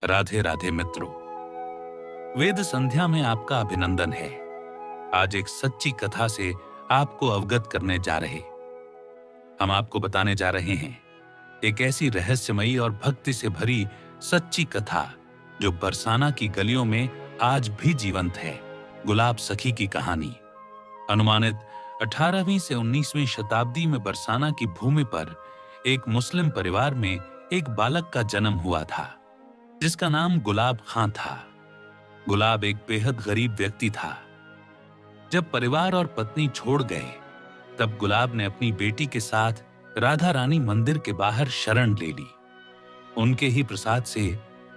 राधे राधे मित्रों। वेद संध्या में आपका अभिनंदन है। आज एक सच्ची कथा से आपको अवगत करने जा रहे हम आपको बताने जा रहे हैं एक ऐसी रहस्यमयी और भक्ति से भरी सच्ची कथा जो बरसाना की गलियों में आज भी जीवंत है। गुलाब सखी की कहानी। अनुमानित 18वीं से 19वीं शताब्दी में बरसाना की भूमि पर एक मुस्लिम परिवार में एक बालक का जन्म हुआ था जिसका नाम गुलाब खां था। गुलाब एक बेहद गरीब व्यक्ति था। जब परिवार और पत्नी छोड़ गए तब गुलाब ने अपनी बेटी के साथ राधा रानी मंदिर के बाहर शरण ले ली। उनके ही प्रसाद से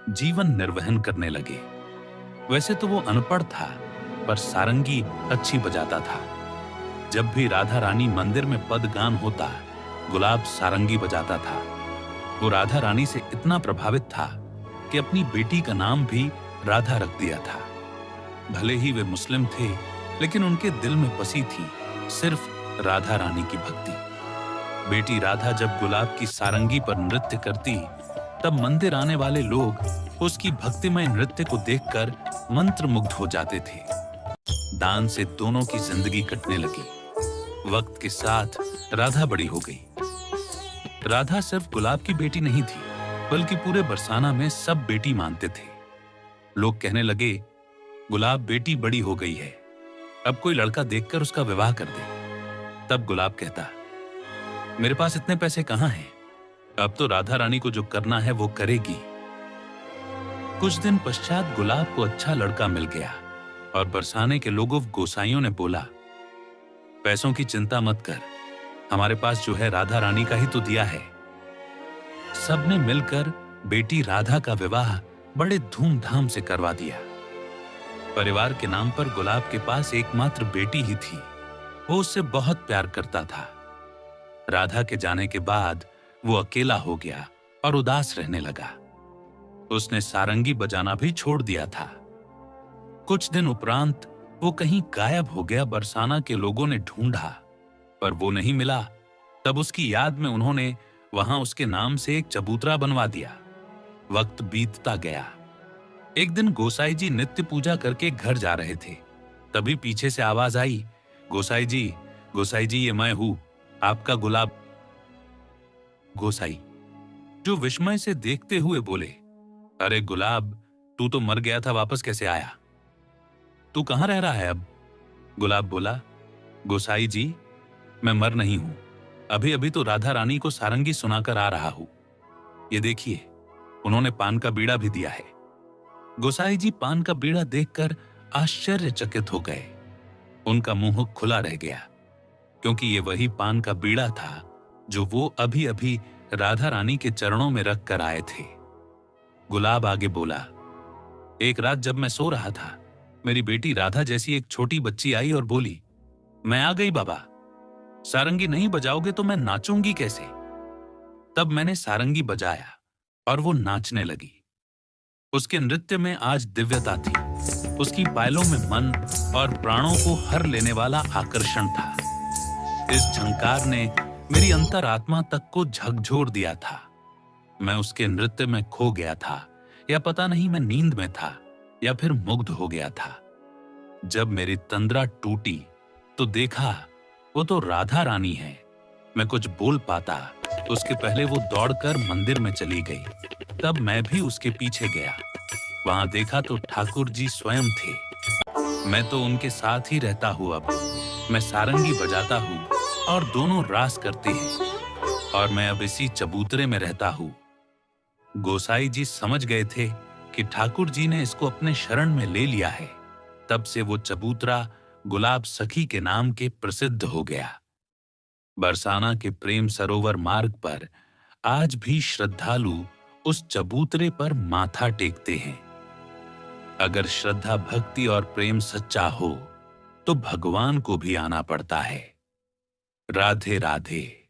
जीवन निर्वहन करने लगे। वैसे तो वो अनपढ़ था पर सारंगी अच्छी बजाता था। जब भी राधा रानी मंदिर में पदगान होता गुलाब सारंगी बजाता था। वो राधा रानी से इतना प्रभावित था कि अपनी बेटी का नाम भी राधा रख दिया था। भले ही वे मुस्लिम थे लेकिन उनके दिल में बसी थी सिर्फ राधा रानी की भक्ति। बेटी राधा जब गुलाब की सारंगी पर नृत्य करती तब मंदिर आने वाले लोग उसकी भक्तिमय नृत्य को देखकर मंत्रमुग्ध हो जाते थे। दान से दोनों की जिंदगी कटने लगी। वक्त के साथ राधा बड़ी हो गई। राधा सिर्फ गुलाब की बेटी नहीं थी बल्कि पूरे बरसाना में सब बेटी मानते थे। लोग कहने लगे गुलाब बेटी बड़ी हो गई है, अब कोई लड़का देखकर उसका विवाह कर दे। तब गुलाब कहता मेरे पास इतने पैसे कहां हैं, अब तो राधा रानी को जो करना है वो करेगी। कुछ दिन पश्चात गुलाब को अच्छा लड़का मिल गया और बरसाने के लोगों गोसाइयों ने बोला पैसों की चिंता मत कर, हमारे पास जो है राधा रानी का ही तो दिया है। सबने मिलकर बेटी राधा का विवाह बड़े धूमधाम से करवा दिया। परिवार के नाम पर गुलाब के पास एकमात्र बेटी ही थी। वो उससे बहुत प्यार करता था। राधा के जाने के बाद वो अकेला हो गया और उदास रहने लगा। उसने सारंगी बजाना भी छोड़ दिया था। कुछ दिन उपरांत वो कहीं गायब हो गया। बरसाना के लोगों ने ढूंढा पर वो नहीं मिला। तब उसकी याद में उन्होंने वहां उसके नाम से एक चबूतरा बनवा दिया। वक्त बीतता गया। एक दिन गोसाई जी नित्य पूजा करके घर जा रहे थे। तभी पीछे से आवाज आई गोसाई जी ये मैं हूं, आपका गुलाब। गोसाई जो विस्मय से देखते हुए बोले अरे गुलाब, तू तो मर गया था, वापस कैसे आया? तू कहां रह रहा है अब? गुलाब बोला गोसाई जी मैं मर नहीं हूं, अभी अभी तो राधा रानी को सारंगी सुनाकर आ रहा हूं। ये देखिए उन्होंने पान का बीड़ा भी दिया है। गोसाई जी पान का बीड़ा देखकर आश्चर्यचकित हो गए। उनका मुंह खुला रह गया क्योंकि ये वही पान का बीड़ा था जो वो अभी अभी राधा रानी के चरणों में रख कर आए थे। गुलाब आगे बोला एक रात जब मैं सो रहा था मेरी बेटी राधा जैसी एक छोटी बच्ची आई और बोली मैं आ गई बाबा, सारंगी नहीं बजाओगे तो मैं नाचूंगी कैसे? तब मैंने सारंगी बजाया और वो नाचने लगी। उसके नृत्य में आज दिव्यता थी। उसकी पायलों में मन और प्राणों को हर लेने वाला आकर्षण था। इस झंकार ने मेरी अंतरात्मा तक को झकझोर दिया था। मैं उसके नृत्य में खो गया था, या पता नहीं मैं नींद में था या फिर मुग्ध हो गया था। जब मेरी तंद्रा टूटी तो देखा वो तो राधा रानी है। मैं कुछ बोल पाता उसके पहले वो दौड़कर मंदिर में चली गई। तब मैं भी उसके पीछे गया। वहां देखा तो ठाकुर जी स्वयं थे। मैं तो उनके साथ ही रहता हूं। अब मैं सारंगी बजाता हूं और दोनों रास करते हैं और मैं अब इसी चबूतरे में रहता हूं। गोसाई जी समझ गए थे कि ठाकुर जी ने इसको अपने शरण में ले लिया है। तब से वो चबूतरा गुलाब सखी के नाम के प्रसिद्ध हो गया। बरसाना के प्रेम सरोवर मार्ग पर आज भी श्रद्धालु उस चबूतरे पर माथा टेकते हैं। अगर श्रद्धा, भक्ति और प्रेम सच्चा हो तो भगवान को भी आना पड़ता है। राधे राधे।